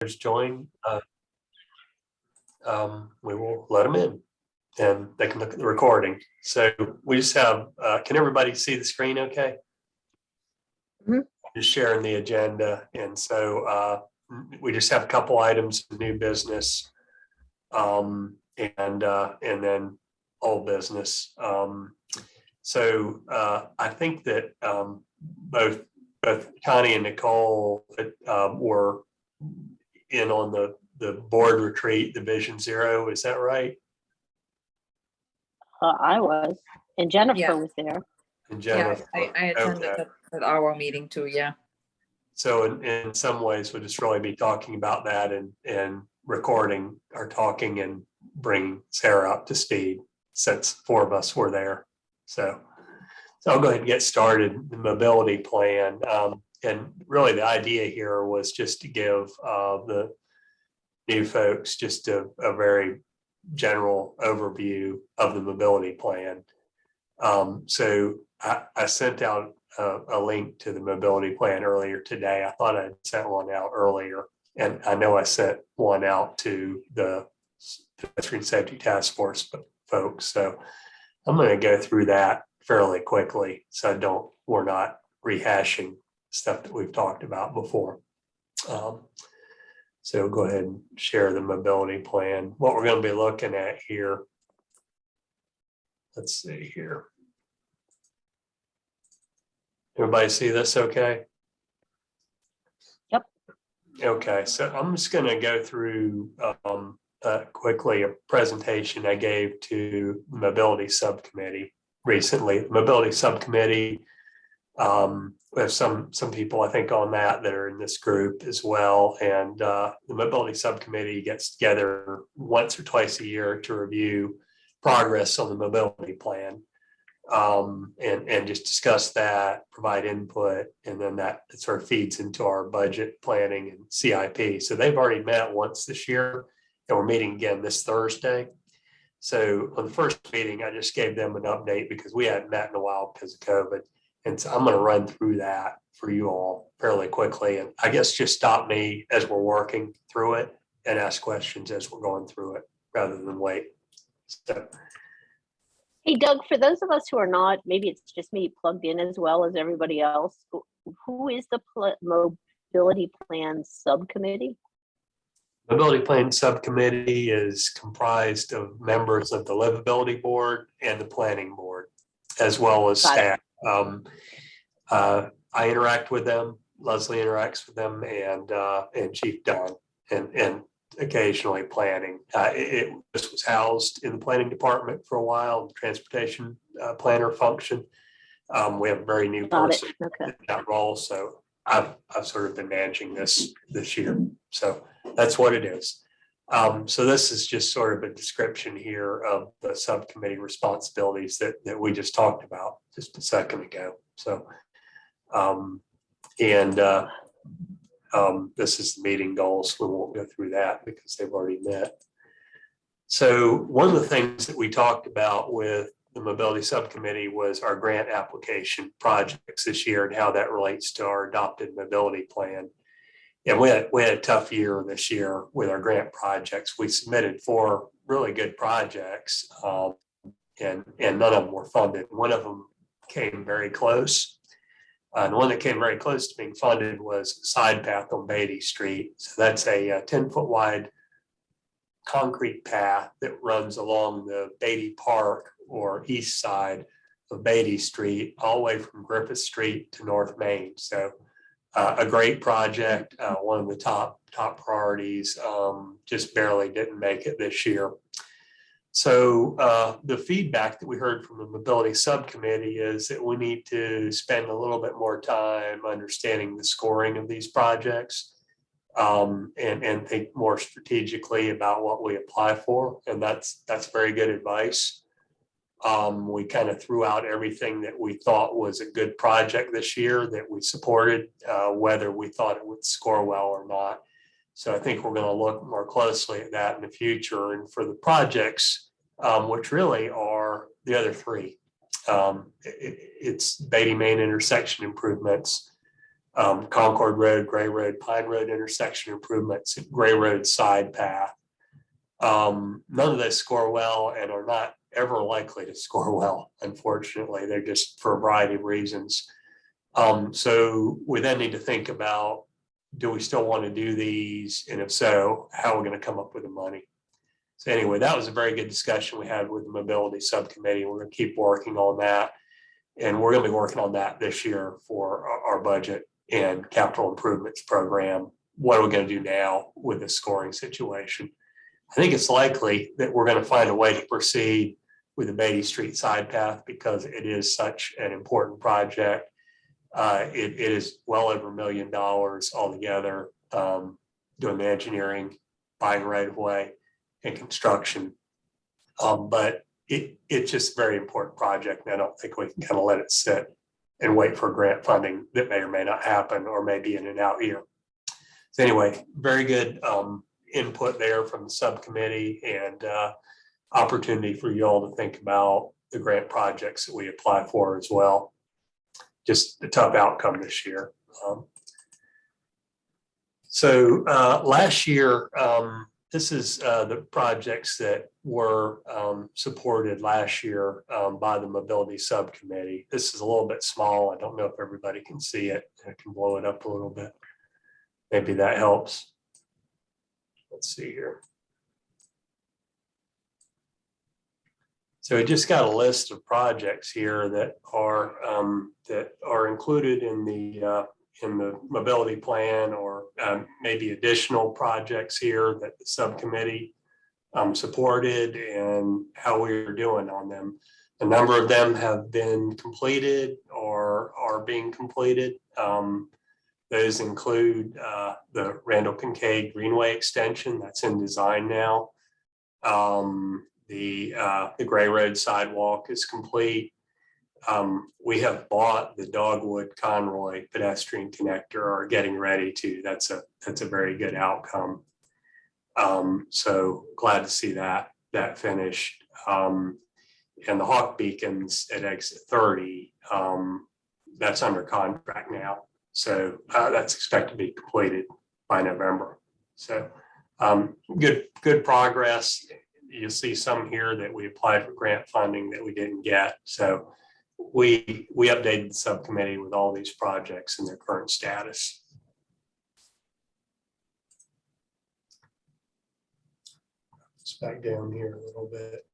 join, we will let them in and they can look at the recording. So we just have, can everybody see the screen okay? Mhm. Just sharing the agenda. And so we just have a couple items of new business and then old business. So I think that both Connie and Nicole were in on the board retreat, the Vision Zero. Is that right? I was, and Jennifer Yeah. was there. And Yeah, Jennifer. I attended Okay. at our meeting too, yeah. So in some ways, we'll just really be talking about that and recording our talking and bringing Sarah up to speed since four of us were there. So I'll go ahead and get started. The mobility plan. And really the idea here was just to give the new folks just a very general overview of the mobility plan. So I sent out a link to the mobility plan earlier today. I thought I'd sent one out earlier, and I know I sent one out to the Pedestrian Safety Task Force folks. So I'm going to go through that fairly quickly, so we're not rehashing stuff that we've talked about before. So go ahead and share the mobility plan. What we're going to be looking at here. Let's see here. Everybody see this okay? Yep. Okay, so I'm just going to go through quickly a presentation I gave to the Mobility Subcommittee recently. The Mobility Subcommittee, we have some people I think on that are in this group as well. And the Mobility Subcommittee gets together once or twice a year to review progress on the mobility plan. And just discuss that, provide input, and then that sort of feeds into our budget planning and CIP. So they've already met once this year, and we're meeting again this Thursday. So on the first meeting, I just gave them an update because we hadn't met in a while because of COVID. And so I'm going to run through that for you all fairly quickly. And I guess just stop me as we're working through it and ask questions as we're going through it rather than wait. So. Hey, Doug, for those of us who are not, maybe it's just me plugged in as well as everybody else, who is the mobility plan subcommittee? Mobility Plan Subcommittee is comprised of members of the Livability Board and the Planning Board, as well as staff. I interact with them, Leslie interacts with them, and Chief Dunn, and occasionally planning. This was housed in the planning department for a while, the transportation planner function. We have a very new person in that role, so I've sort of been managing this year. So that's what it is. So this is just sort of a description here of the subcommittee responsibilities that we just talked about just a second ago. So, this is the meeting goals. We won't go through that because they've already met. So one of the things that we talked about with the mobility subcommittee was our grant application projects this year and how that relates to our adopted mobility plan. And we had a tough year this year with our grant projects. We submitted 4 really good projects, and none of them were funded. One of them came very close. The one that came very close to being funded was Side Path on Beatty Street. So that's a 10-foot wide concrete path that runs along the Beatty Park or east side of Beatty Street, all the way from Griffith Street to North Main. So a great project, one of the top priorities, just barely didn't make it this year. So the feedback that we heard from the mobility subcommittee is that we need to spend a little bit more time understanding the scoring of these projects, and think more strategically about what we apply for. And that's very good advice. We kind of threw out everything that we thought was a good project this year that we supported, whether we thought it would score well or not. So I think we're going to look more closely at that in the future. And for the projects, which really are the other 3, it's Beatty Main intersection improvements, Concord Road, Gray Road, Pine Road intersection improvements, Gray Road side path. None of those score well and are not ever likely to score well, unfortunately. They're just for a variety of reasons. So we then need to think about, do we still want to do these? And if so, how are we going to come up with the money? So anyway, that was a very good discussion we had with the mobility subcommittee. We're going to keep working on that. And we're going to be working on that this year for our budget and capital improvements program. What are we going to do now with the scoring situation? I think it's likely that we're going to find a way to proceed with the Beatty Street side path because it is such an important project. It is well over $1 million altogether, doing the engineering, buying right of way, and construction. But it's just a very important project. And I don't think we can kind of let it sit and wait for grant funding that may or may not happen or maybe in an out year. So anyway, very good input there from the subcommittee and opportunity for you all to think about the grant projects that we apply for as well. Just a tough outcome this year. So last year, this is the projects that were supported last year by the mobility subcommittee. This is a little bit small. I don't know if everybody can see it. I can blow it up a little bit. Maybe that helps. Let's see here. So we just got a list of projects here that are included in the mobility plan, or maybe additional projects here that the subcommittee supported and how we are doing on them. A number of them have been completed or are being completed. Those include the Randall Kincaid Greenway extension that's in design now. The Gray Road sidewalk is complete. We have bought the Dogwood Conroy pedestrian connector, or getting ready to. That's a very good outcome. So glad to see that finished. And the Hawk beacons at exit 30, that's under contract now. So that's expected to be completed by November. So good progress. You'll see some here that we applied for grant funding that we didn't get. So we updated the subcommittee with all these projects and their current status. It's back down here a little bit.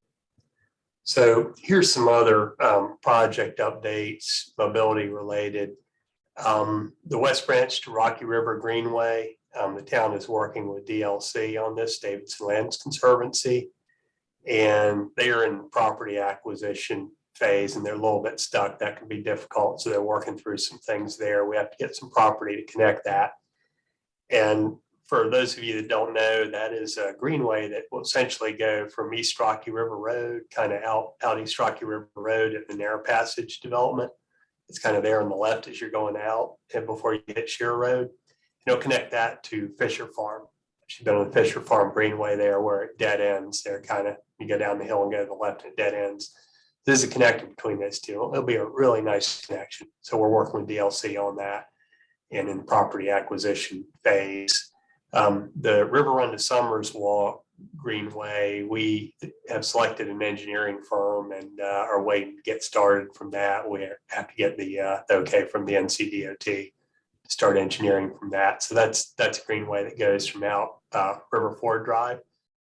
So here's some other project updates, mobility related. The West Branch to Rocky River Greenway, the town is working with DLC on this, Davidson Lands Conservancy, and they are in property acquisition phase and they're a little bit stuck. That can be difficult. So they're working through some things there. We have to get some property to connect that. And for those of you that don't know, that is a greenway that will essentially go from East Rocky River Road, kind of out East Rocky River Road at the Narrow Passage development. It's kind of there on the left as you're going out and before you hit Shear Road. It'll connect that to Fisher Farm. She's been on the Fisher Farm Greenway there where it dead ends. They're kind of, you go down the hill and go to the left and it dead ends. This is a connector between those two. It'll be a really nice connection. So we're working with DLC on that and in the property acquisition phase. The River Run to Summers Walk Greenway, we have selected an engineering firm and are waiting to get started from that. We have to get the okay from the NCDOT to start engineering from that. So that's a greenway that goes from out River Ford Drive,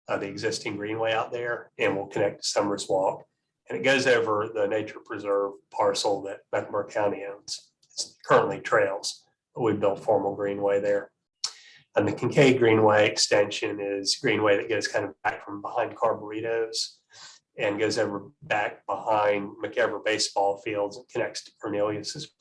the existing greenway out there, and will connect to Summers Walk. And it goes over the nature preserve parcel that Mecklenburg County owns. It's currently trails, but we built formal greenway there. And the Kincaid Greenway extension is greenway that goes kind of back from behind Carburetos and goes over back behind McEver baseball fields and connects to Cornelius's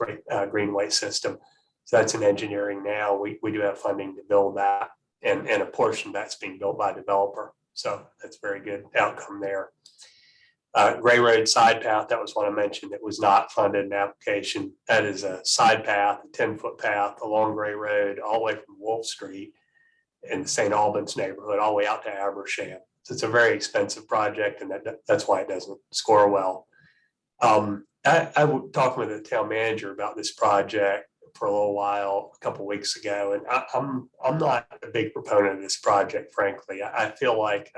greenway system. So that's in engineering now. We do have funding to build that, and a portion of that's being built by a developer. So that's a very good outcome there. Gray Road side path, that was one I mentioned that was not funded in application. That is a side path, a 10-foot path along Gray Road, all the way from Wolf Street in the St. Albans neighborhood, all the way out to Abersham. So it's a very expensive project, and that's why it doesn't score well. I was talking with the town manager about this project for a little while a couple weeks ago, and I'm not a big proponent of this project, frankly. I feel like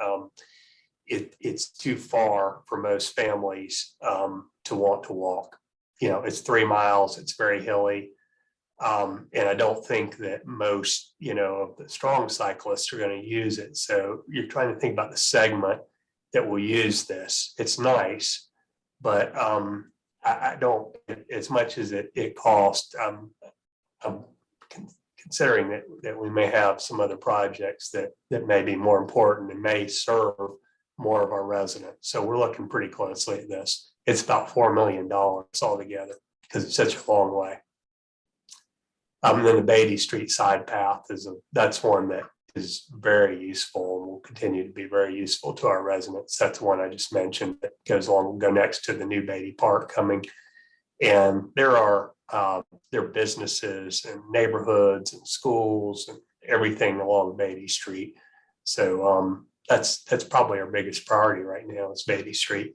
it's too far for most families to want to walk. It's 3 miles, it's very hilly. And I don't think that most, of the strong cyclists are going to use it. So you're trying to think about the segment that will use this. It's nice, but I don't, as much as it costs, I'm considering that we may have some other projects that may be more important and may serve more of our residents. So we're looking pretty closely at this. It's about $4 million altogether because it's such a long way. And then the Beatty Street side path that's one that is very useful and will continue to be very useful to our residents. That's the one I just mentioned that go next to the new Beatty Park coming. And there are businesses and neighborhoods and schools and everything along Beatty Street. So that's probably our biggest priority right now is Beatty Street.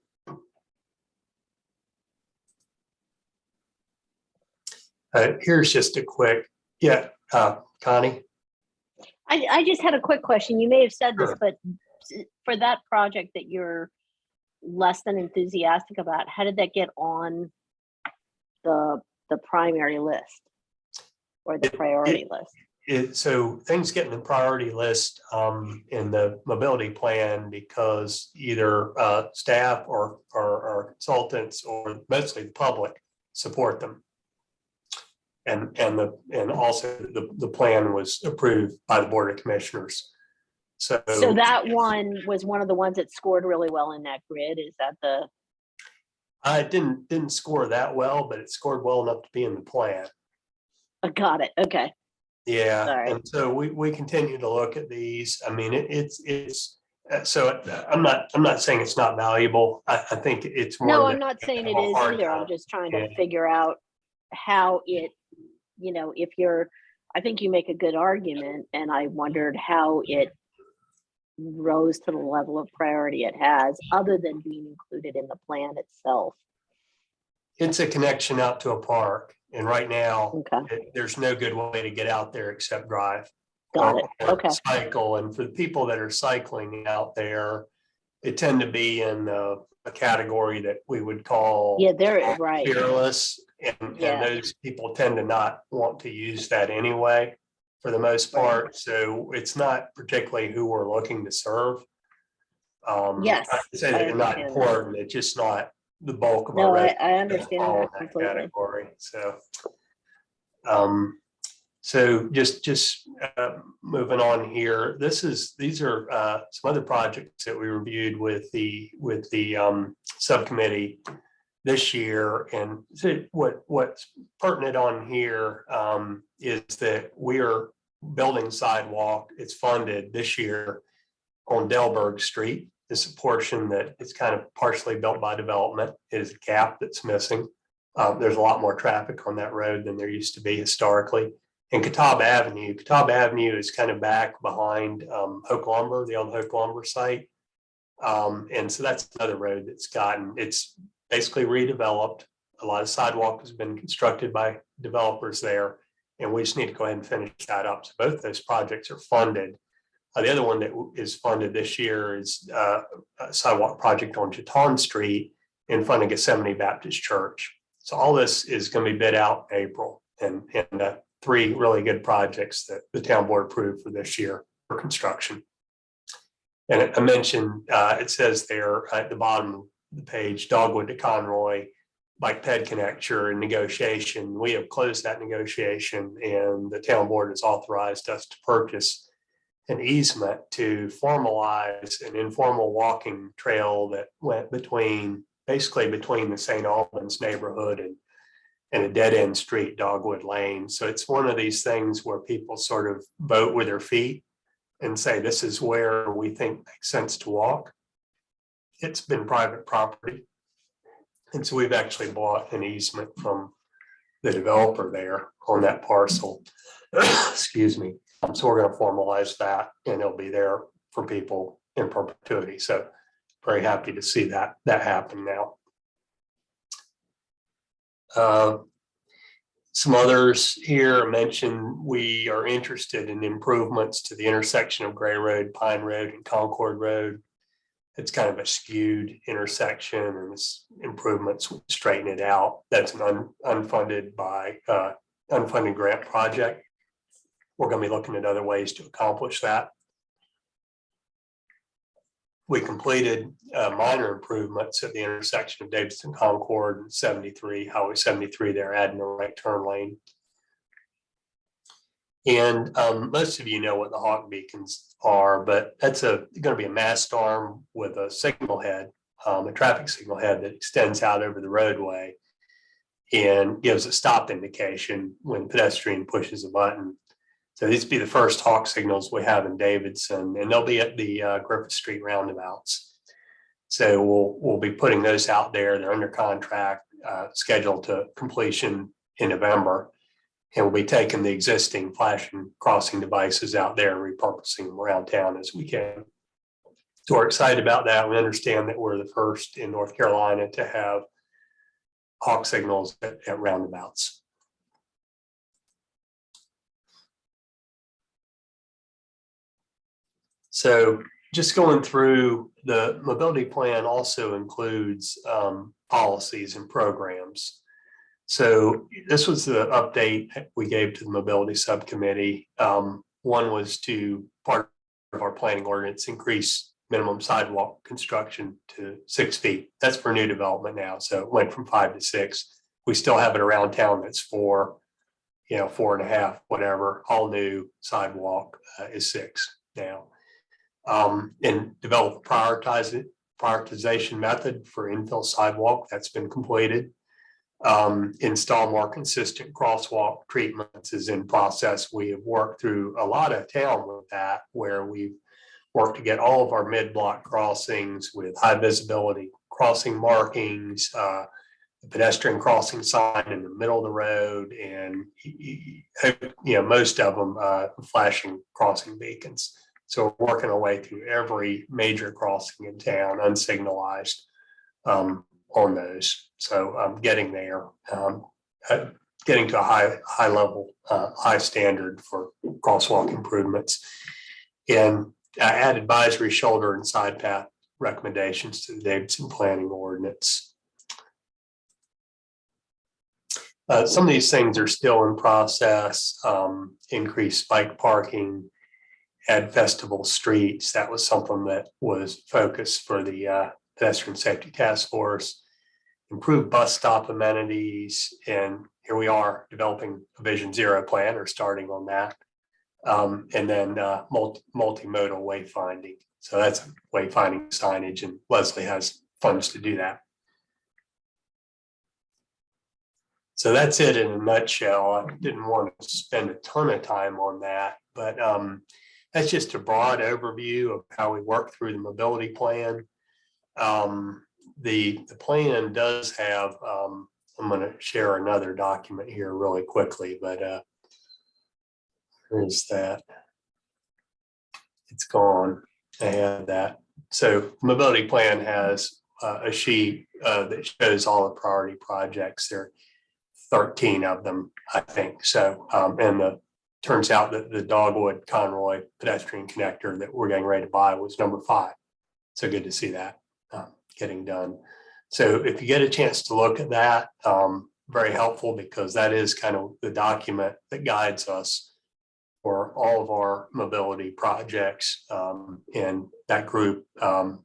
Here's just a quick, Connie. I just had a quick question. You may have said this, Sure. but for that project that you're less than enthusiastic about, how did that get on the primary list or the priority list? So things get in the priority list in the mobility plan because either staff or consultants or mostly the public support them. And also the plan was approved by the Board of Commissioners. So that one was one of the ones that scored really well in that grid. Is that the? It didn't score that well, but it scored well enough to be in the plan. Got it. Okay. Yeah, Sorry. and so we continue to look at these. I mean, it's so I'm not saying it's not valuable. I think it's more. No, I'm not saying it is either. I'm just trying to figure out how it, I think you make a good argument, and I wondered how it rose to the level of priority it has, other than being included in the plan itself. It's a connection out to a park, and right now Okay. there's no good way to get out there except drive. Got it. Or Okay. cycle, and for the people that are cycling out there, they tend to be in a category that we would call they're right. fearless, and those people tend to not want to use that anyway for the most part. Right. So it's not particularly who we're looking to serve. Yes, I say that they're not important. It's just not the bulk of our. No, I understand that completely. Category. So just moving on here. These are some other projects that we reviewed with the subcommittee this year, and so what's pertinent on here is that we are building sidewalk. It's funded this year on Delberg Street. It's a portion that is kind of partially built by development. It is a gap that's missing. There's a lot more traffic on that road than there used to be historically. And Catawba Avenue is kind of back behind Hoke Lumber, the old Hoke Lumber site. And so that's another road it's basically redeveloped. A lot of sidewalk has been constructed by developers there, and we just need to go ahead and finish that up. So both those projects are funded. The other one that is funded this year is a sidewalk project on Chaton Street in front of Gethsemane Baptist Church. So all this is going to be bid out in April, and 3 really good projects that the town board approved for this year for construction. And I mentioned, it says there at the bottom of the page, Dogwood to Conroy bike ped connector in negotiation. We have closed that negotiation, and the town board has authorized us to purchase an easement to formalize an informal walking trail that went basically between the St. Albans neighborhood and a dead end street, Dogwood Lane. So it's one of these things where people sort of vote with their feet and say, this is where we think makes sense to walk. It's been private property. And so we've actually bought an easement from the developer there on that parcel. Excuse me. So we're going to formalize that, and it'll be there for people in perpetuity. So very happy to see that happen now. Some others here mention we are interested in improvements to the intersection of Gray Road, Pine Road, and Concord Road. It's kind of a skewed intersection, and this improvements would straighten it out. That's an unfunded grant project. We're going to be looking at other ways to accomplish that. We completed minor improvements at the intersection of Davidson, Concord, and 73, Highway 73 there, adding a right turn lane. And most of you know what the hawk beacons are, but that's going to be a mast arm with a signal head, a traffic signal head that extends out over the roadway and gives a stop indication when pedestrian pushes a button. So these will be the first hawk signals we have in Davidson, and they'll be at the Griffith Street roundabouts. So we'll be putting those out there. They're under contract, scheduled to completion in November. And we'll be taking the existing flashing crossing devices out there and repurposing them around town as we can. So we're excited about that. We understand that we're the first in North Carolina to have hawk signals at roundabouts. So just going through, the mobility plan also includes policies and programs. So this was the update we gave to the mobility subcommittee. One was to, part of our planning ordinance, increase minimum sidewalk construction to 6 feet. That's for new development now. So it went from 5 to 6. We still have it around town that's 4, 4.5, whatever. All new sidewalk is 6 now. And develop a prioritization method for infill sidewalk. That's been completed. Install more consistent crosswalk treatments is in process. We have worked through a lot of town with that, where we've worked to get all of our mid-block crossings with high visibility crossing markings, the pedestrian crossing sign in the middle of the road, and most of them flashing crossing beacons. So we're working our way through every major crossing in town, unsignalized, on those. So I'm getting there, getting to a high level, high standard for crosswalk improvements. And I add advisory shoulder and side path recommendations to the Davidson planning ordinance. Some of these things are still in process. Increased bike parking, add festival streets. That was something that was focused for the pedestrian safety task force. Improve bus stop amenities, and here we are developing a Vision Zero plan, or starting on that. And then multimodal wayfinding. So that's wayfinding signage, and Leslie has funds to do that. So that's it in a nutshell. I didn't want to spend a ton of time on that, but that's just a broad overview of how we work through the mobility plan. The plan does have, I'm going to share another document here really quickly, but where's that? It's gone. I had that. So mobility plan has a sheet that shows all the priority projects. There are 13 of them, I think. So, and turns out that the Dogwood Conroy pedestrian connector that we're getting ready to buy was number 5. So good to see that getting done. So if you get a chance to look at that, very helpful, because that is kind of the document that guides us for all of our mobility projects. And that group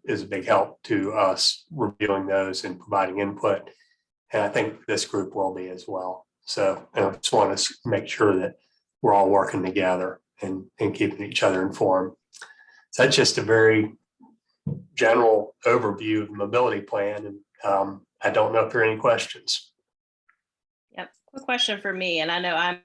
is a big help to us reviewing those and providing input. And I think this group will be as well. So I just want to make sure that we're all working together and keeping each other informed. So that's just a very general overview of the mobility plan. And I don't know if there are any questions. Yep. Quick question for me. And I know I'm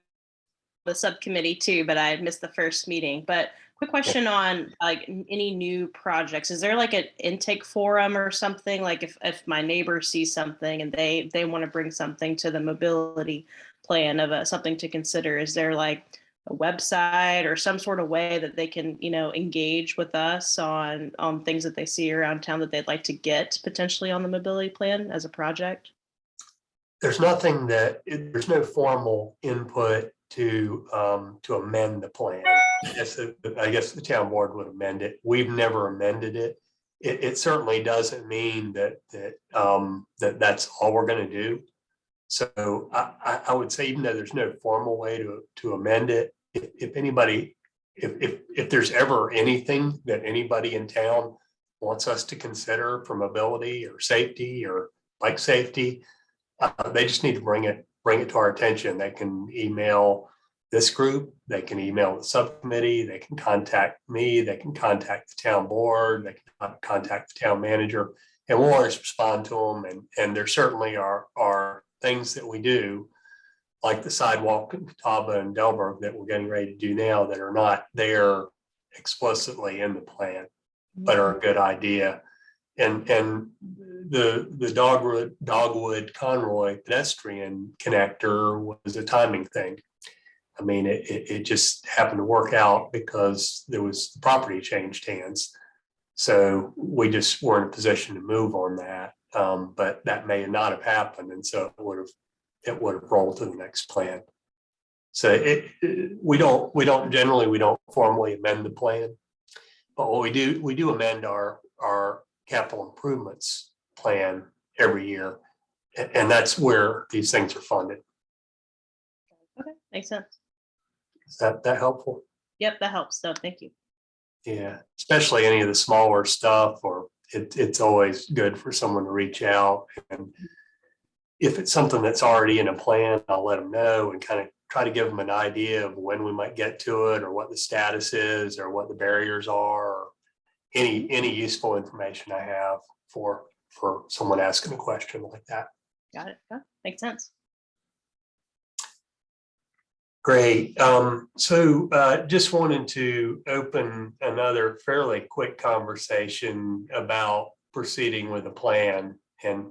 the subcommittee too, but I missed the first meeting. But quick question on like any new projects. Is there like an intake forum or something? Like if my neighbor sees something and they want to bring something to the mobility plan of something to consider, is there like a website or some sort of way that they can, engage with us on things that they see around town that they'd like to get potentially on the mobility plan as a project? there's nothing there's no formal input to amend the plan. I guess the town board would amend it. We've never amended it. It certainly doesn't mean that's all we're going to do. So I would say, even though there's no formal way to amend it, if anybody, if there's ever anything that anybody in town wants us to consider for mobility or safety or bike safety, they just need to bring it to our attention. They can email this group, they can email the subcommittee, they can contact me, they can contact the town board, they can contact the town manager, and we'll always respond to them. And there certainly are things that we do, like the sidewalk in Catawba and Delberg that we're getting ready to do now, that are not there explicitly in the plan, but are a good idea. And the Dogwood Conroy pedestrian connector was a timing thing. I mean, it just happened to work out because there was the property changed hands. So we just were in a position to move on that. But that may not have happened. And so it would have rolled to the next plan. So we don't formally amend the plan, but what we do amend our capital improvements plan every year. And that's where these things are funded. Okay, makes sense. Is that helpful? Yep, that helps. So thank you. Yeah, especially any of the smaller stuff, or it's always good for someone to reach out. And if it's something that's already in a plan, I'll let them know and kind of try to give them an idea of when we might get to it, or what the status is, or what the barriers are, or any useful information I have for someone asking a question like that. Got it. Yeah, makes sense. Great. So just wanted to open another fairly quick conversation about proceeding with a plan. And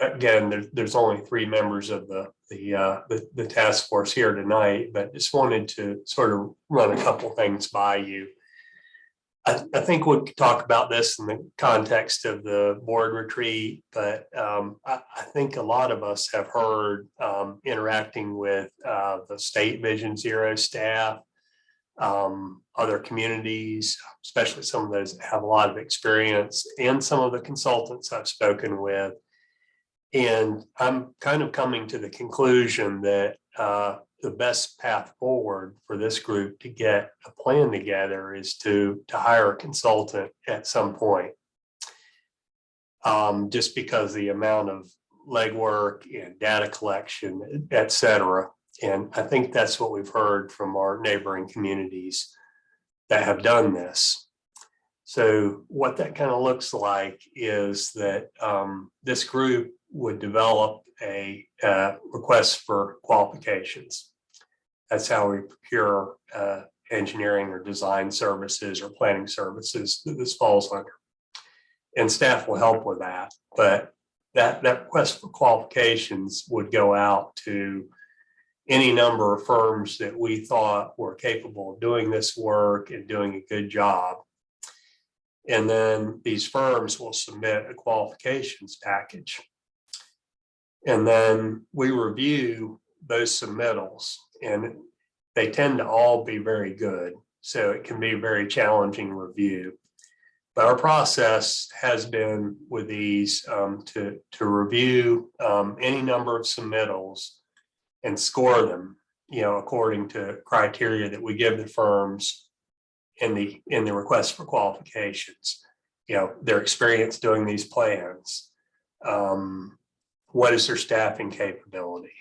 again, there's only 3 members of the task force here tonight, but just wanted to sort of run a couple things by you. I think we could talk about this in the context of the board retreat, but I think a lot of us have heard, interacting with the State Vision Zero staff, other communities, especially some of those that have a lot of experience, and some of the consultants I've spoken with. And I'm kind of coming to the conclusion that the best path forward for this group to get a plan together is to hire a consultant at some point. Just because the amount of legwork and data collection, et cetera. And I think that's what we've heard from our neighboring communities that have done this. So what that kind of looks like is that this group would develop a request for qualifications. That's how we procure engineering or design services or planning services that this falls under. And staff will help with that. But that request for qualifications would go out to any number of firms that we thought were capable of doing this work and doing a good job. And then these firms will submit a qualifications package. And then we review those submittals, and they tend to all be very good. So it can be a very challenging review. But our process has been with these to review any number of submittals and score them, according to criteria that we give the firms in the request for qualifications. Their experience doing these plans. What is their staffing capability?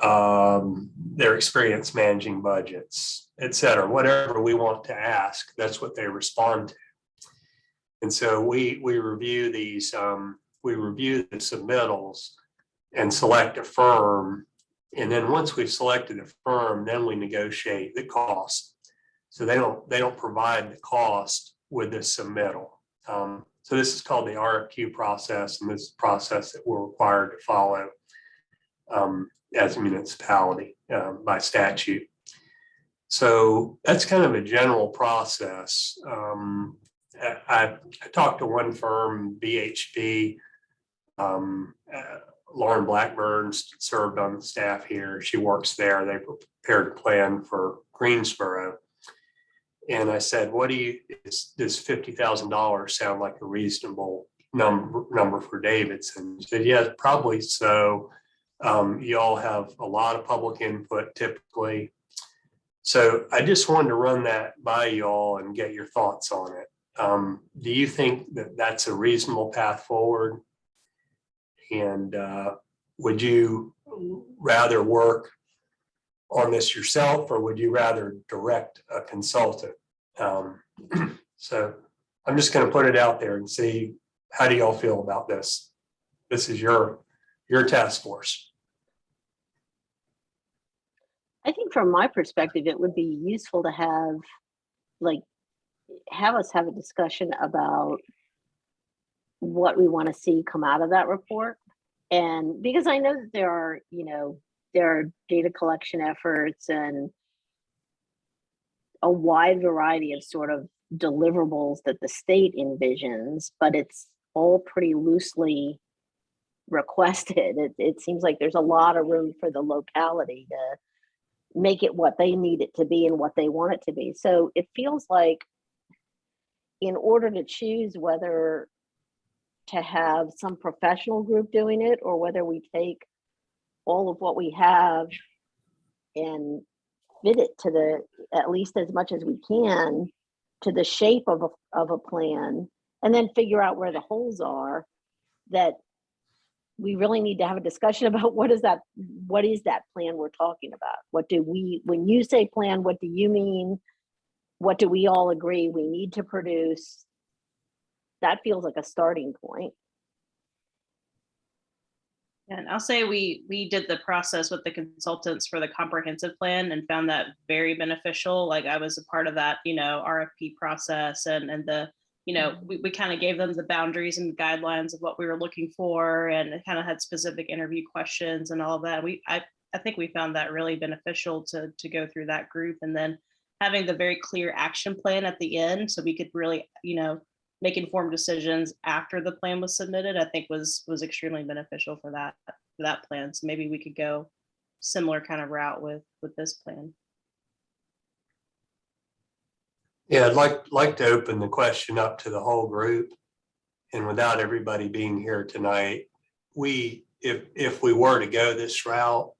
Their experience managing budgets, et cetera. Whatever we want to ask, that's what they respond to. And so we review these, we review the submittals and select a firm. And then once we've selected a firm, then we negotiate the cost. So they don't provide the cost with this submittal. So this is called the Rfq process, and this is a process that we're required to follow as a municipality by statute. So that's kind of a general process. I talked to one firm, BHP, Lauren Blackburn served on the staff here. She works there. They prepared a plan for Greensboro. And I said, does $50,000 sound like a reasonable number for Davidson? He said, yeah, probably so. You all have a lot of public input typically. So I just wanted to run that by you all and get your thoughts on it. Do you think that that's a reasonable path forward? And would you rather work on this yourself, or would you rather direct a consultant? So I'm just going to put it out there and see, how do y'all feel about this? This is your task force. I think from my perspective, it would be useful to have us have a discussion about what we want to see come out of that report. And because I know that there are data collection efforts and a wide variety of sort of deliverables that the state envisions, but it's all pretty loosely requested. It seems like there's a lot of room for the locality to make it what they need it to be and what they want it to be. So it feels like in order to choose whether to have some professional group doing it or whether we take all of what we have and fit it to at least as much as we can to the shape of a plan, and then figure out where the holes are, that we really need to have a discussion about what is that plan we're talking about? When you say plan, what do you mean? What do we all agree we need to produce? That feels like a starting point. And I'll say we did the process with the consultants for the comprehensive plan and found that very beneficial. Like I was a part of that, RFP process and the, we kind of gave them the boundaries and guidelines of what we were looking for, and it kind of had specific interview questions and all of that. I think we found that really beneficial to go through that group, and then having the very clear action plan at the end so we could really, make informed decisions after the plan was submitted, I think was extremely beneficial for that plan. So maybe we could go similar kind of route with this plan. Yeah, I'd like to open the question up to the whole group, and without everybody being here tonight, if we were to go this route,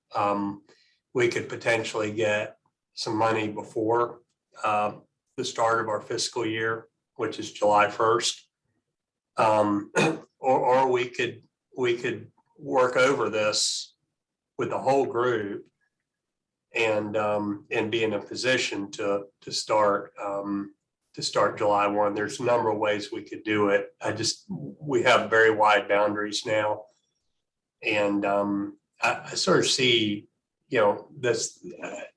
we could potentially get some money before the start of our fiscal year, which is July 1st. Or we could work over this with the whole group and be in a position to start July 1. There's a number of ways we could do it. We have very wide boundaries now. And I sort of see, this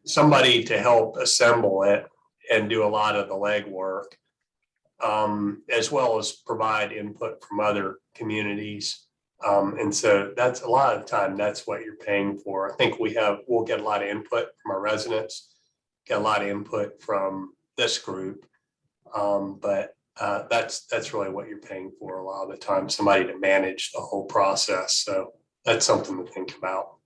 somebody to help assemble it and do a lot of the legwork, as well as provide input from other communities. And so that's a lot of the time, that's what you're paying for. I think we'll get a lot of input from our residents, get a lot of input from this group. But that's really what you're paying for a lot of the time, somebody to manage the whole process. So that's something to think about.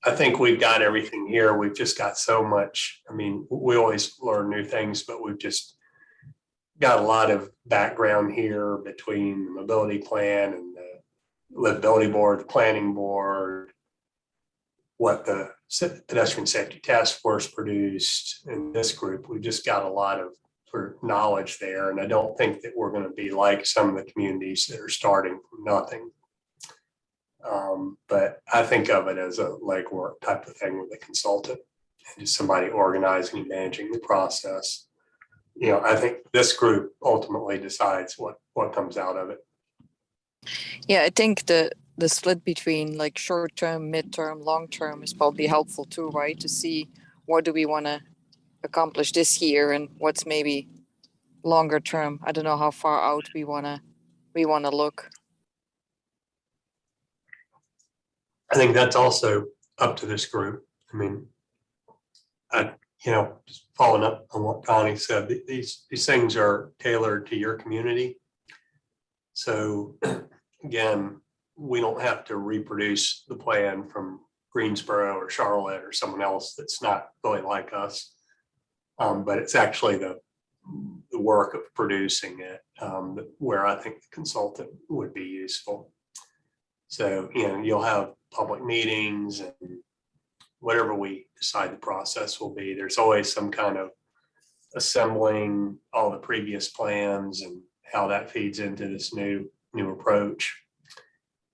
I think we've got everything here. We've just got so much. I mean, we always learn new things, but we've just got a lot of background here between the mobility plan and the livability board, the planning board, what the pedestrian safety task force produced in this group. We've just got a lot of sort of knowledge there. And I don't think that we're going to be like some of the communities that are starting from nothing. But I think of it as a legwork type of thing with a consultant and just somebody organizing and managing the process. I think this group ultimately decides what comes out of it. Yeah, I think the split between like short term, midterm, long term is probably helpful too, right? To see what do we want to accomplish this year and what's maybe longer term. I don't know how far out we wanna look. I think that's also up to this group. I mean, just following up on what Connie said, these things are tailored to your community. So again, we don't have to reproduce the plan from Greensboro or Charlotte or someone else that's not really like us. But it's actually the work of producing it where I think the consultant would be useful. So, you'll have public meetings and whatever we decide the process will be. There's always some kind of assembling all the previous plans and how that feeds into this new approach.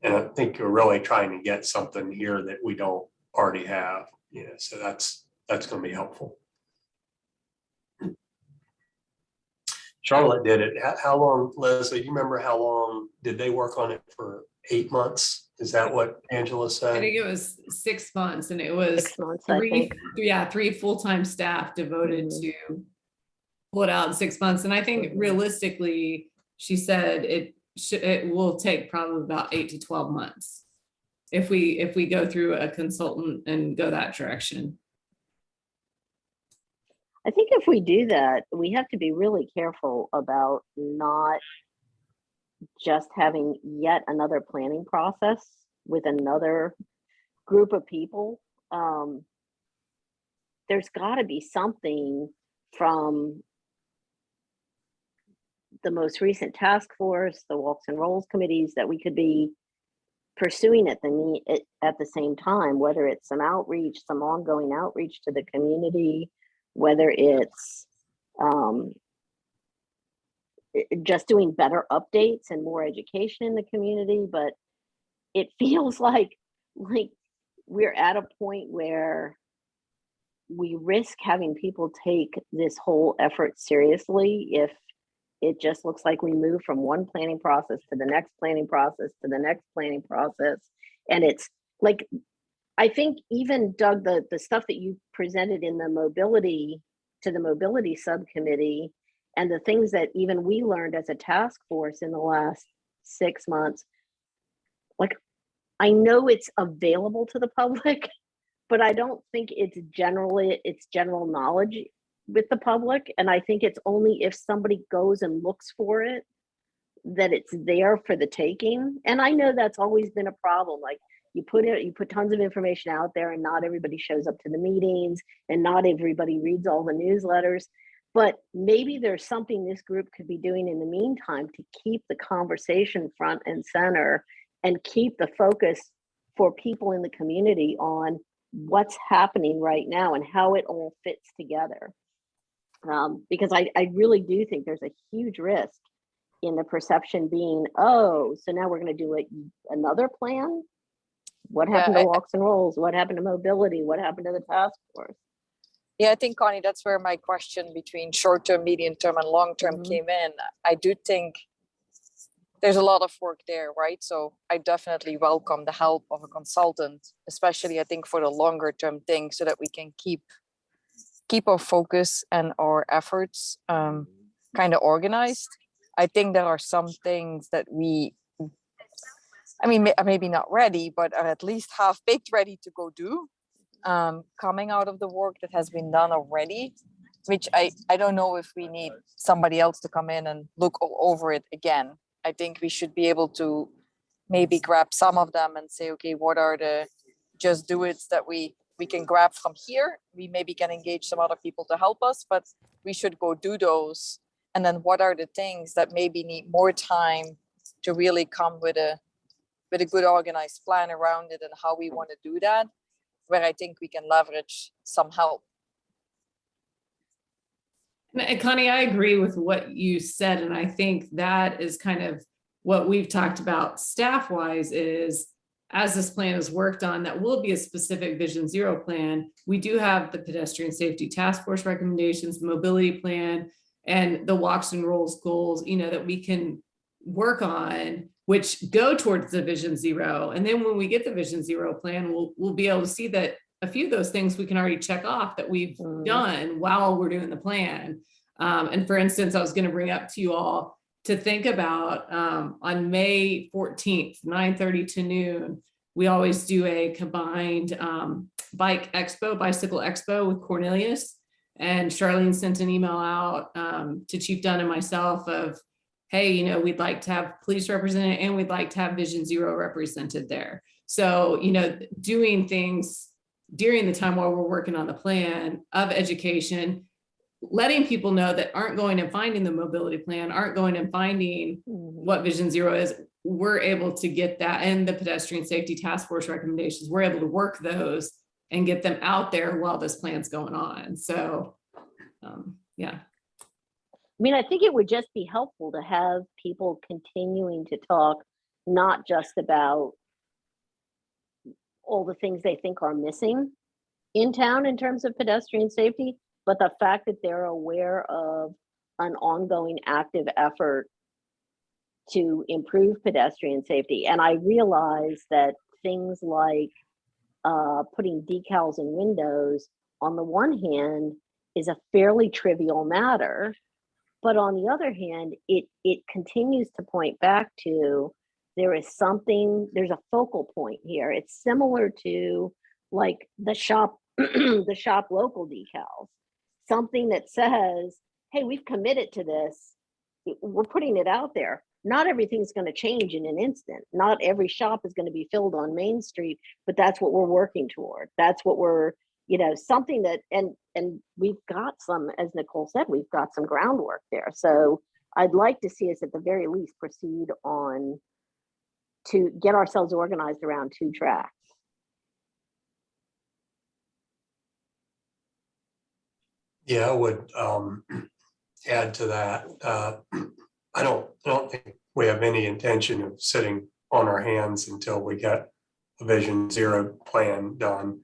And I think you're really trying to get something here that we don't already have. So that's going to be helpful. Charlotte did it. How long, Leslie, do you remember how long did they work on it for? 8 months? Is that what Angela said? I think it was 6 months, and it was 6 months, I think. three full-time staff devoted to pull it out in 6 months. And I think realistically, she said it will take probably about 8 to 12 months if we go through a consultant and go that direction. I think if we do that, we have to be really careful about not just having yet another planning process with another group of people. There's got to be something from the most recent task force, the walks and rolls committees that we could be pursuing at the same time, whether it's some outreach, some ongoing outreach to the community, whether it's just doing better updates and more education in the community. But it feels like we're at a point where we risk having people take this whole effort seriously if it just looks like we move from one planning process to the next planning process to the next planning process. And it's like, I think even Doug, the stuff that you presented in the mobility subcommittee, and the things that even we learned as a task force in the last 6 months, like, I know it's available to the public, but I don't think it's general knowledge with the public. And I think it's only if somebody goes and looks for it that it's there for the taking. And I know that's always been a problem. Like, you put tons of information out there and not everybody shows up to the meetings and not everybody reads all the newsletters. But maybe there's something this group could be doing in the meantime to keep the conversation front and center and keep the focus for people in the community on what's happening right now and how it all fits together. Because I really do think there's a huge risk in the perception being, oh, so now we're going to do another plan? What happened to walks and rolls? What happened to mobility? What happened to the task force? Yeah, I think, Connie, that's where my question between short-term, medium-term, and long-term came in. I do think there's a lot of work there, right? So I definitely welcome the help of a consultant, especially I think for the longer-term thing, so that we can keep our focus and our efforts kind of organized. I think there are some things that maybe not ready, but are at least half baked, ready to go do. Coming out of the work that has been done already, which I don't know if we need somebody else to come in and look all over it again. I think we should be able to maybe grab some of them and say, okay, what are the just do it's that we can grab from here? We maybe can engage some other people to help us, but we should go do those. And then what are the things that maybe need more time to really come with a good organized plan around it and how we want to do that, where I think we can leverage some help. And Connie, I agree with what you said. And I think that is kind of what we've talked about staff-wise is, as this plan is worked on, that will be a specific Vision Zero plan. We do have the pedestrian safety task force recommendations, the mobility plan, and the walks and rolls goals, that we can work on, which go towards the Vision Zero. And then when we get the Vision Zero plan, we'll be able to see that a few of those things we can already check off that we've done while we're doing the plan. And for instance, I was going to bring up to you all to think about on May 14th, 9:30 to noon, we always do a combined bicycle expo with Cornelius. And Charlene sent an email out to Chief Dunn and myself of hey, you know, we'd like to have police represented and we'd like to have Vision Zero represented there. So, you know, doing things during the time while we're working on the plan of education, letting people know that aren't going and finding the mobility plan, aren't going and finding what Vision Zero is, we're able to get that, and the pedestrian safety task force recommendations, we're able to work those and get them out there while this plan's going on. So, yeah. I mean, I think it would just be helpful to have people continuing to talk, not just about all the things they think are missing in town in terms of pedestrian safety, but the fact that they're aware of an ongoing active effort to improve pedestrian safety. And I realize that things like putting decals in windows, on the one hand, is a fairly trivial matter. But on the other hand, it continues to point back to there's a focal point here. It's similar to like the shop, the shop local decals, something that says, hey, we've committed to this. We're putting it out there. Not everything's going to change in an instant. Not every shop is going to be filled on Main Street, but that's what we're working toward. That's what we're, you know, something that, and we've got some, as Nicole said, we've got some groundwork there. So I'd like to see us at the very least proceed on to get ourselves organized around 2 tracks. Yeah, I would add to that. I don't think we have any intention of sitting on our hands until we get a Vision Zero plan done.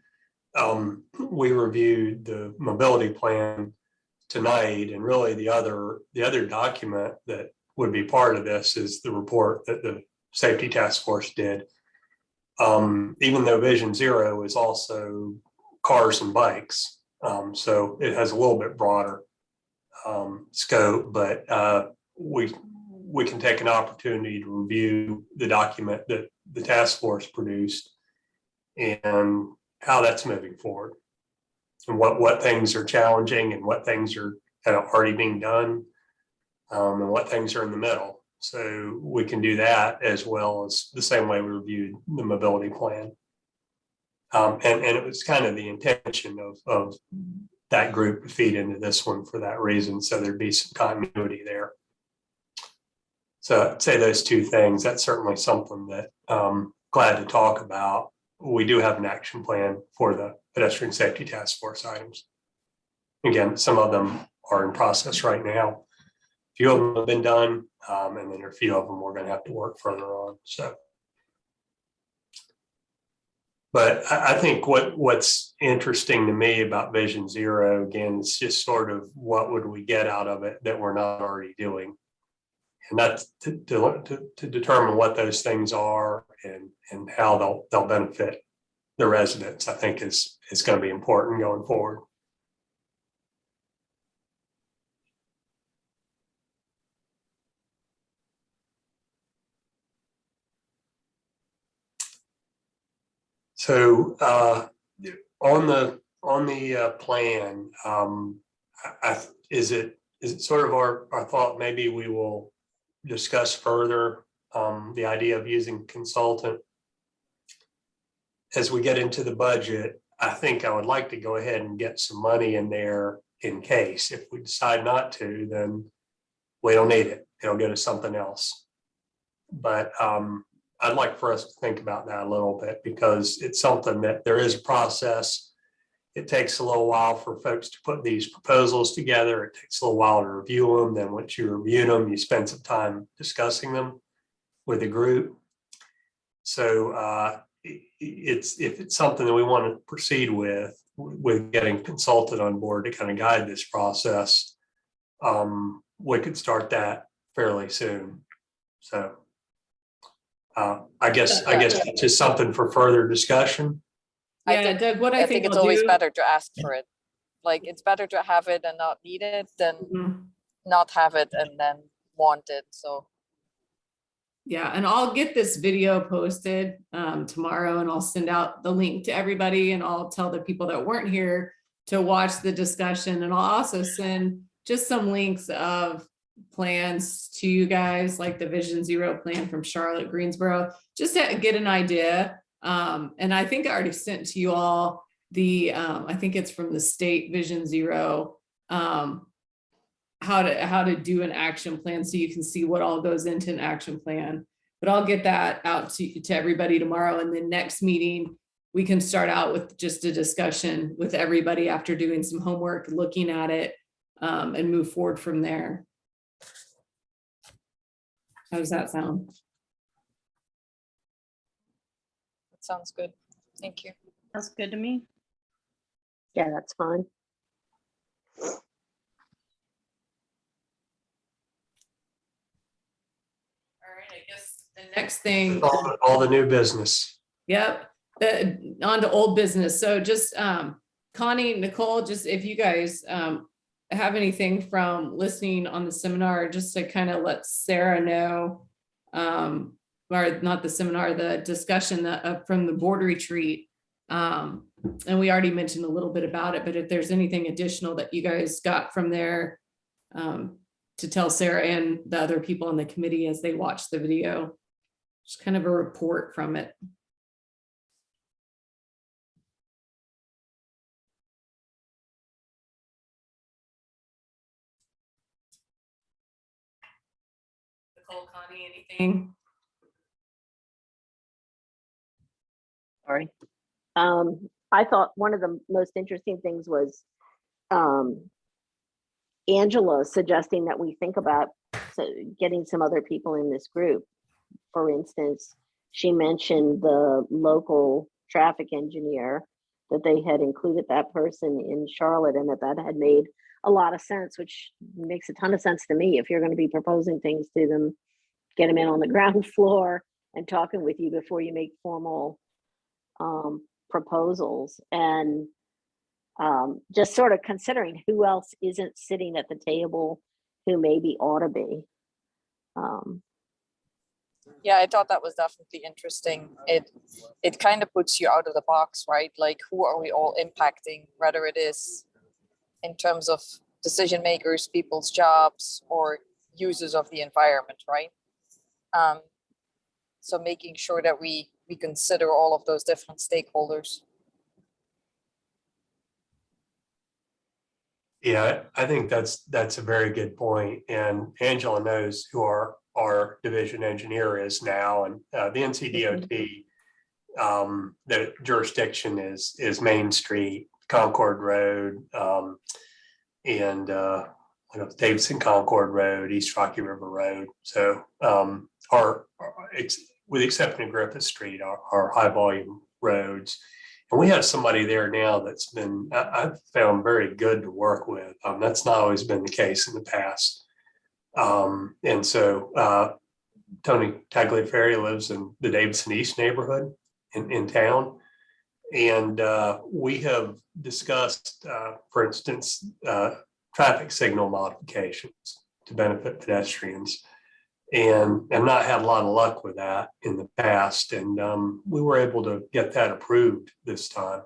We reviewed the mobility plan tonight, and really the other document that would be part of this is the report that the safety task force did. Even though Vision Zero is also cars and bikes, so it has a little bit broader scope, but we can take an opportunity to review the document that the task force produced and how that's moving forward, and what things are challenging and what things are kind of already being done, and what things are in the middle. So we can do that as well as the same way we reviewed the mobility plan. And it was kind of the intention of that group to feed into this one for that reason. So there'd be some continuity there. So I'd say those 2 things. That's certainly something that I'm glad to talk about. We do have an action plan for the pedestrian safety task force items. Again, some of them are in process right now. A few of them have been done, and then there are a few of them we're going to have to work further on. So, but I think what's interesting to me about Vision Zero, again, is just sort of what would we get out of it that we're not already doing, and that's to determine what those things are and how they'll benefit the residents. I think is going to be important going forward. So on the plan, is it sort of our thought? Maybe we will discuss further the idea of using consultant as we get into the budget. I think I would like to go ahead and get some money in there in case. If we decide not to, then we don't need it. It'll go to something else. But I'd like for us to think about that a little bit, because it's something that there is a process. It takes a little while for folks to put these proposals together. It takes a little while to review them. Then once you review them, you spend some time discussing them with the group. So if it's something that we want to proceed with getting consulted on board to kind of guide this process, we could start that fairly soon. So I guess it's just something for further discussion. Yeah, Doug, what I think it's always better to ask for it. Like, it's better to have it and not need it than not have it and then want it. So yeah, and I'll get this video posted tomorrow, and I'll send out the link to everybody, and I'll tell the people that weren't here to watch the discussion, and I'll also send just some links of plans to you guys, like the Vision Zero plan from Charlotte, Greensboro, just to get an idea. And I think I already sent to you all the, I think it's from the state Vision Zero, how to do an action plan so you can see what all goes into an action plan. But I'll get that out to everybody tomorrow. And then next meeting, we can start out with just a discussion with everybody after doing some homework, looking at it, and move forward from there. How does that sound? That sounds good. Thank you. Sounds good to me. Yeah, that's fine. All right, I guess the next thing. All the new business. Yep, on to old business. So just Connie, Nicole, just if you guys have anything from listening on the seminar, just to kind of let Sarah know, or not the seminar, the discussion from the board retreat. And we already mentioned a little bit about it, but if there's anything additional that you guys got from there, to tell Sarah and the other people on the committee as they watch the video, just kind of a report from it. Nicole, Connie, anything? Sorry. I thought one of the most interesting things was Angela suggesting that we think about getting some other people in this group. For instance, she mentioned the local traffic engineer, that they had included that person in Charlotte and that had made a lot of sense, which makes a ton of sense to me. If you're going to be proposing things to them, get them in on the ground floor and talking with you before you make formal proposals. And just sort of considering who else isn't sitting at the table who maybe ought to be. Yeah, I thought that was definitely interesting. It kind of puts you out of the box, right? Like, who are we all impacting, whether it is in terms of decision makers, people's jobs, or users of the environment, right? So making sure that we consider all of those different stakeholders. Yeah, I think that's a very good point. And Angela knows who our division engineer is now, and the NCDOT, the jurisdiction is Main Street, Concord Road, and Davidson Concord Road, East Rocky River Road. So with the exception of Griffith Street, our high volume roads. And we have somebody there now that's been, I've found very good to work with. That's not always been the case in the past. And so Tony Tagliaferri lives in the Davidson East neighborhood in town. And we have discussed, for instance, traffic signal modifications to benefit pedestrians. And I've not had a lot of luck with that in the past. And we were able to get that approved this time.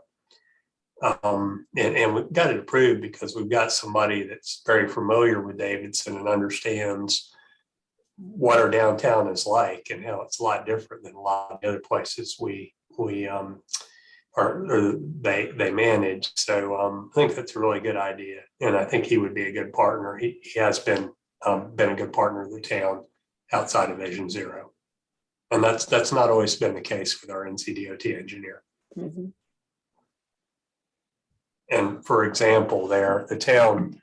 And we got it approved because we've got somebody that's very familiar with Davidson and understands what our downtown is like and how it's a lot different than a lot of the other places we they manage. So I think that's a really good idea. And I think he would be a good partner. He has been a good partner of the town outside of Vision Zero. And that's not always been the case with our NCDOT engineer. Mm-hmm. And for example, the town,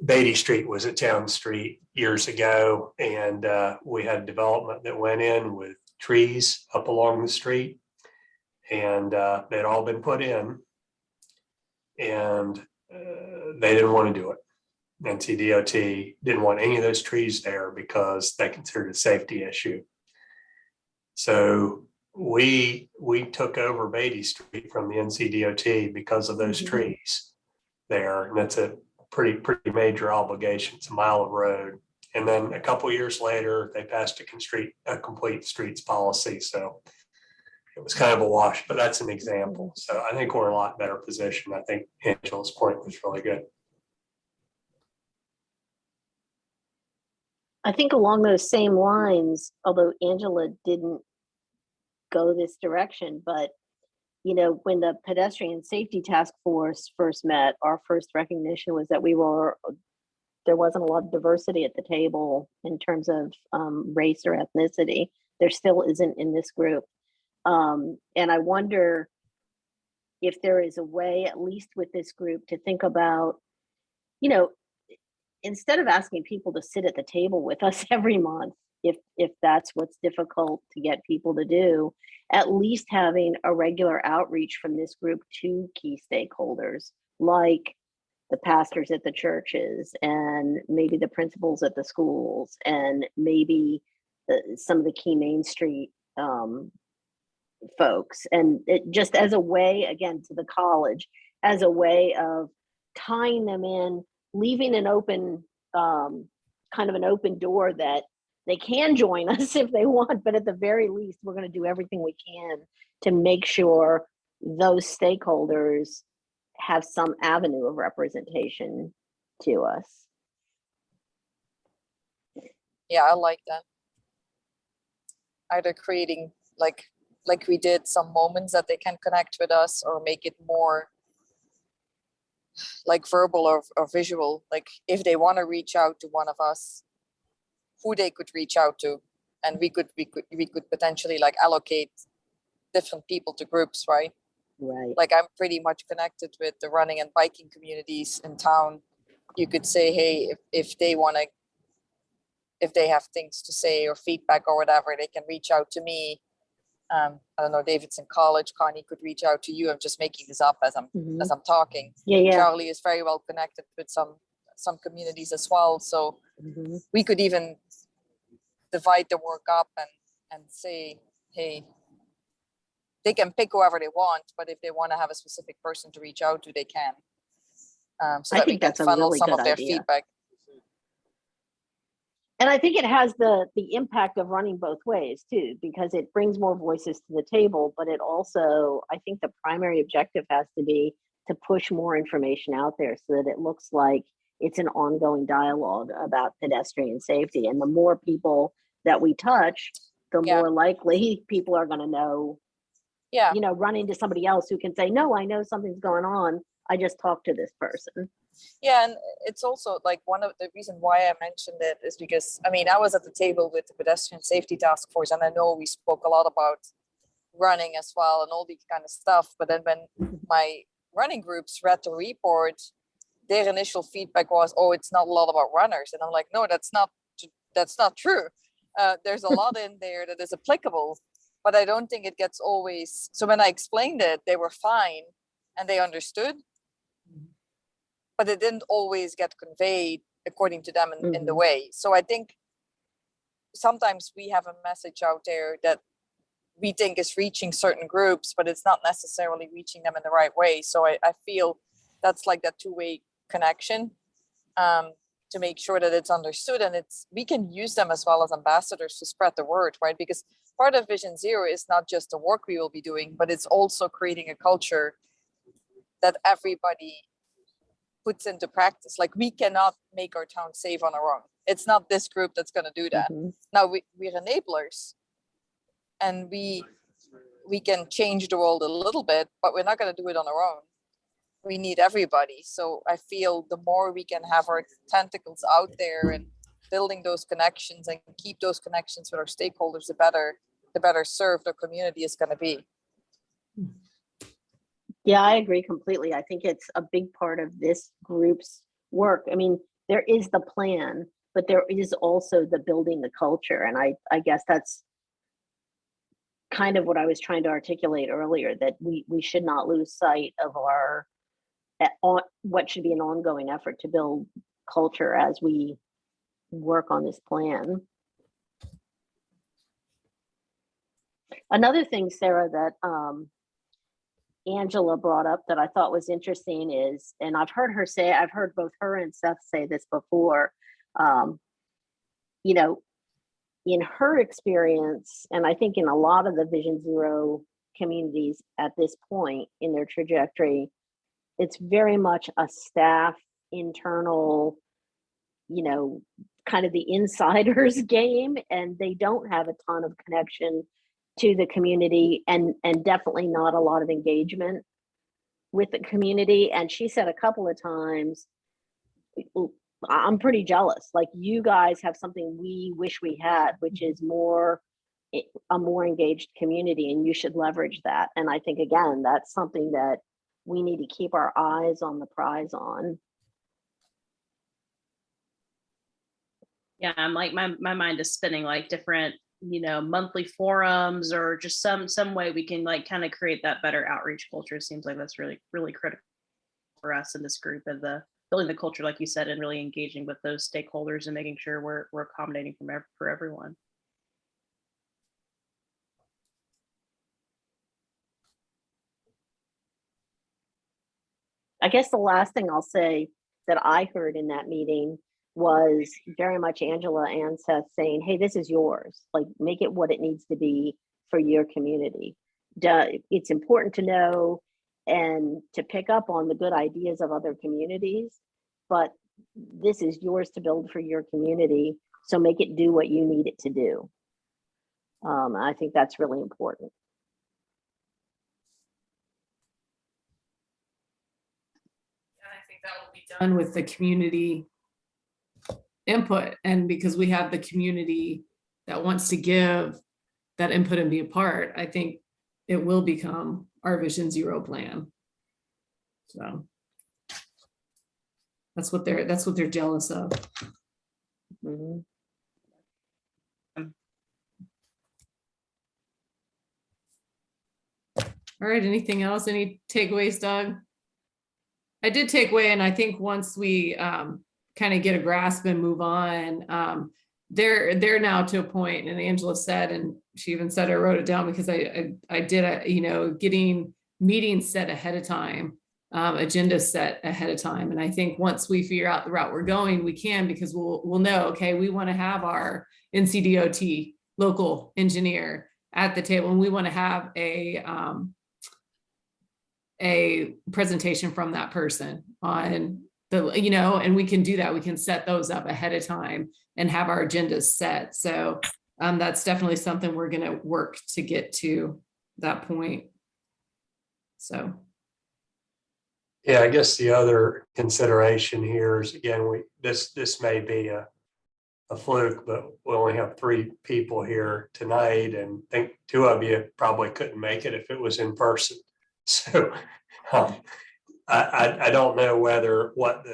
Beatty Street was a town street years ago, and we had development that went in with trees up along the street, and they'd all been put in, and they didn't want to do it. NCDOT didn't want any of those trees there because they considered it a safety issue. So we took over Beatty Street from the NCDOT because of those trees there, and that's a pretty major obligation. It's a mile of road. And then a couple of years later, they passed a complete streets policy. So it was kind of a wash, but that's an example. So I think we're in a lot better position. I think Angela's point was really good. I think along those same lines, although Angela didn't go this direction, but you know, when the pedestrian safety task force first met, our first recognition was that there wasn't a lot of diversity at the table in terms of race or ethnicity. There still isn't in this group. And I wonder if there is a way, at least with this group, to think about, you know, instead of asking people to sit at the table with us every month, if that's what's difficult to get people to do, at least having a regular outreach from this group to key stakeholders, like the pastors at the churches and maybe the principals at the schools and maybe some of the key Main Street folks. And it just as a way, again, to the college, as a way of tying them in, leaving an open, kind of an open door that they can join us if they want, but at the very least, we're going to do everything we can to make sure those stakeholders have some avenue of representation to us. Yeah, I like that. Either creating like we did some moments that they can connect with us, or make it more like verbal or visual. Like if they want to reach out to one of us, who they could reach out to, and we could potentially like allocate different people to groups, right? Right. Like I'm pretty much connected with the running and biking communities in town. You could say, hey, if they want to, if they have things to say or feedback or whatever, they can reach out to me. I don't know, Davidson College, Connie could reach out to you. I'm just making this up as I'm talking. Yeah. Charlie is very well connected with some communities as well. So we could even divide the work up and say, hey, they can pick whoever they want, but if they want to have a specific person to reach out to, they can. So that we can funnel some of their feedback. And I think it has the impact of running both ways too, because it brings more voices to the table, but it also, I think the primary objective has to be to push more information out there so that it looks like it's an ongoing dialogue about pedestrian safety. And the more people that we touch, the more likely people are going to know, you know, run into somebody else who can say, no, I know something's going on. I just talked to this person. Yeah, and it's also like one of the reasons why I mentioned it is because, I mean, I was at the table with the pedestrian safety task force, and I know we spoke a lot about running as well and all these kind of stuff. But then when my running groups read the report, their initial feedback was, oh, it's not a lot about runners. And I'm like, no, that's not true. There's a lot in there that is applicable, but I don't think it gets always. So when I explained it, they were fine and they understood. But it didn't always get conveyed according to them in the way. So I think sometimes we have a message out there that we think is reaching certain groups, but it's not necessarily reaching them in the right way. So I feel that's like that two-way connection to make sure that it's understood, and we can use them as well as ambassadors to spread the word, right? Because part of Vision Zero is not just the work we will be doing, but it's also creating a culture that everybody puts into practice. Like we cannot make our town safe on our own. It's not this group that's going to do that. Now we're enablers, and we can change the world a little bit, but we're not going to do it on our own. We need everybody. So I feel the more we can have our tentacles out there and building those connections and keep those connections with our stakeholders, the better served our community is going to be. Yeah, I agree completely. I think it's a big part of this group's work. I mean, there is the plan, but there is also the building the culture. And I guess that's kind of what I was trying to articulate earlier, that we should not lose sight of what should be an ongoing effort to build culture as we work on this plan. Another thing, Sarah, that Angela brought up that I thought was interesting is, and I've heard both her and Seth say this before, you know, in her experience, and I think in a lot of the Vision Zero communities at this point in their trajectory, it's very much a staff internal, you know, kind of the insider's game, and they don't have a ton of connection to the community, and definitely not a lot of engagement with the community. And she said a couple of times, I'm pretty jealous. Like, you guys have something we wish we had, which is a more engaged community, and you should leverage that. And I think, again, that's something that we need to keep our eyes on the prize on. Yeah, I'm like, my mind is spinning, like different, monthly forums, or just some way we can like kind of create that better outreach culture. It seems like that's really, really critical for us in this group, and the building the culture, like you said, and really engaging with those stakeholders and making sure we're accommodating for everyone. I guess the last thing I'll say that I heard in that meeting was very much Angela and Seth saying, hey, this is yours. Like, make it what it needs to be for your community. It's important to know and to pick up on the good ideas of other communities, but this is yours to build for your community. So make it do what you need it to do. I think that's really important. And I think that will be done with the community input. And because we have the community that wants to give that input and be a part, I think it will become our Vision Zero plan. So that's what they're jealous of. Mm-hmm. All right, anything else? Any takeaways, Doug? I did take away, and I think once we kind of get a grasp and move on, they're now to a point, and Angela said, and she even said, I wrote it down because I did getting meetings set ahead of time, agendas set ahead of time. And I think once we figure out the route we're going, we can, because we'll know, okay, we want to have our NCDOT local engineer at the table, and we want to have a presentation from that person on the, and we can do that. We can set those up ahead of time and have our agendas set. So that's definitely something we're going to work to get to that point. So. Yeah, I guess the other consideration here is, again, this may be a fluke, but we only have 3 people here tonight, and I think 2 of you probably couldn't make it if it was in person. So I don't know what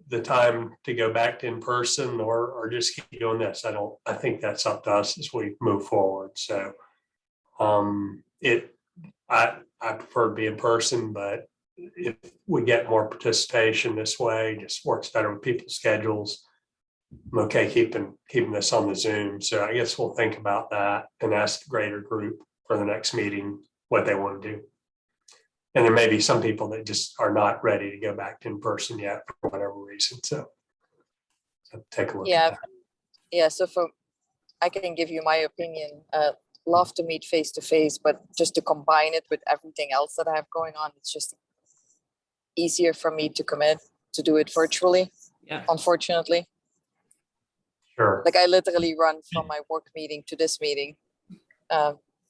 the time to go back to in person or just keep doing this. I think that's up to us as we move forward. So I prefer to be in person, but if we get more participation this way, it just works better with people's schedules. I'm okay keeping this on the Zoom. So I guess we'll think about that and ask the greater group for the next meeting what they want to do. And there may be some people that just are not ready to go back to in person yet for whatever reason. So take a look at that. Yeah. So I can give you my opinion. Love to meet face to face, but just to combine it with everything else that I have going on, it's just easier for me to commit to do it virtually. Yeah. Unfortunately. Sure. Like, I literally run from my work meeting to this meeting,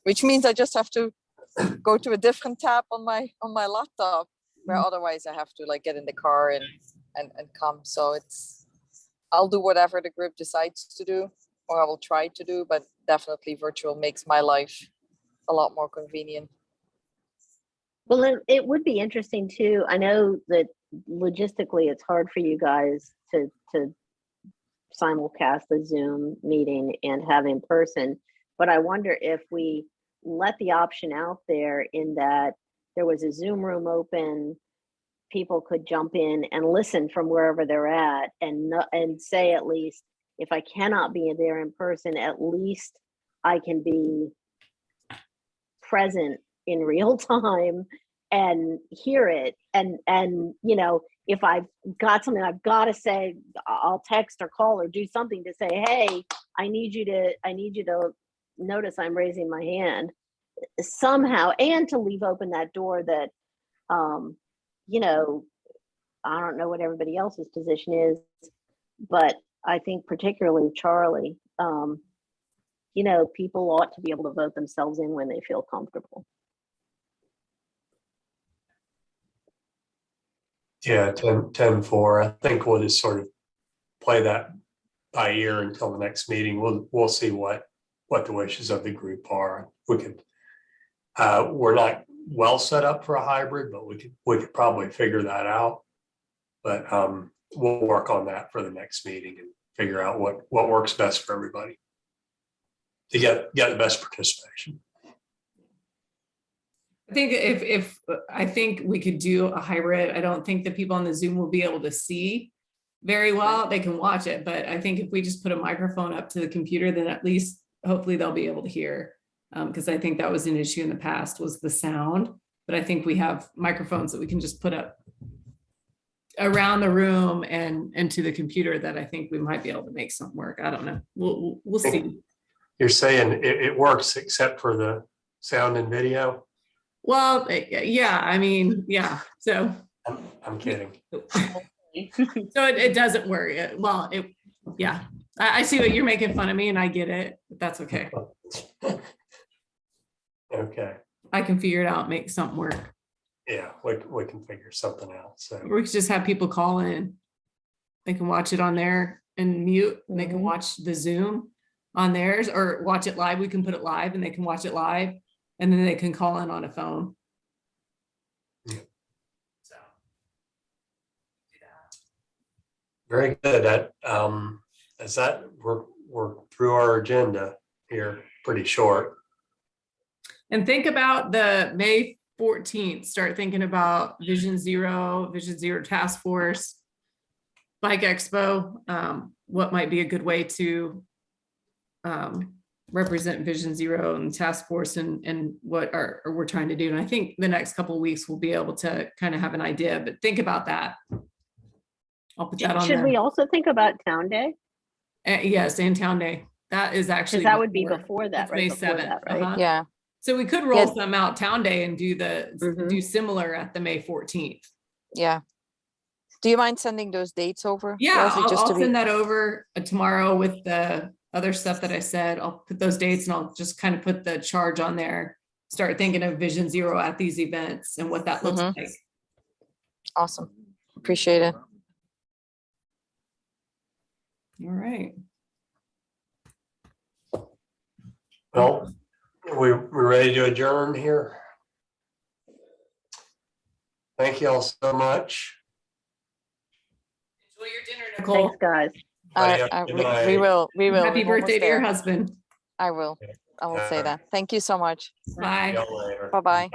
which means I just have to go to a different tab on my laptop, where otherwise I have to like get in the car and come. So I'll do whatever the group decides to do, or I will try to do, but definitely virtual makes my life a lot more convenient. Well, it would be interesting too. I know that logistically it's hard for you guys to simulcast the Zoom meeting and have in person, but I wonder if we let the option out there in that there was a Zoom room open, people could jump in and listen from wherever they're at, and say, at least, if I cannot be there in person, at least I can be present in real time and hear it. And if I've got something I've got to say, I'll text or call or do something to say, hey, I need you to notice I'm raising my hand somehow, and to leave open that door that I don't know what everybody else's position is, but I think particularly Charlie, you know, people ought to be able to vote themselves in when they feel comfortable. Yeah, 10-4. I think we'll just sort of play that by ear until the next meeting. We'll see what the wishes of the group are. We could, we're not well set up for a hybrid, but we could probably figure that out. But we'll work on that for the next meeting and figure out what works best for everybody to get the best participation. I think if I think we could do a hybrid, I don't think the people on the Zoom will be able to see very well. They can watch it, but I think if we just put a microphone up to the computer, then at least hopefully they'll be able to hear. Because I think that was an issue in the past, was the sound. But I think we have microphones that we can just put up around the room and to the computer that I think we might be able to make something work. I don't know. We'll see. You're saying it works except for the sound and video? Well, yeah, I mean, yeah. So I'm kidding. so it doesn't work. Well, yeah. I see what you're making fun of me and I get it, but that's okay. Okay. I can figure it out, make something work. Yeah, we can figure something out. So We could just have people call in. They can watch it on there and mute, and they can watch the Zoom on theirs or watch it live. We can put it live and they can watch it live and then they can call in on a phone. Yeah. So. very good. As that we're through our agenda here, pretty short. And think about the May 14th, start thinking about Vision Zero Task Force, Bike Expo, what might be a good way to represent Vision Zero and Task Force and what we're trying to do. And I think the next couple of weeks we'll be able to kind of have an idea, but think about that. I'll put that on Should there. we also think about Town Day? Yes, and Town Day. That is actually. Because that would be before that, That's right? May Before 7th. that, right? Yeah. So we could roll Yes. some out Town Day and do Mhm. do similar at the May 14th. Yeah. Do you mind sending those dates over? Yeah, Leslie, just I'll to be- send that over tomorrow with the other stuff that I said. I'll put those dates and I'll just kind of put the charge on there. Start thinking of Vision Zero at these events and what that looks Mhm. like. Awesome. Appreciate it. All right. Well, we're ready to adjourn here. Thank you all so much. Enjoy your dinner, Nicole. Thanks, guys. Good We night. will. We will. Happy We're almost birthday to your there. husband. I will. I will say Yeah. that. Thank you so much. Bye. See y'all later. Bye-bye.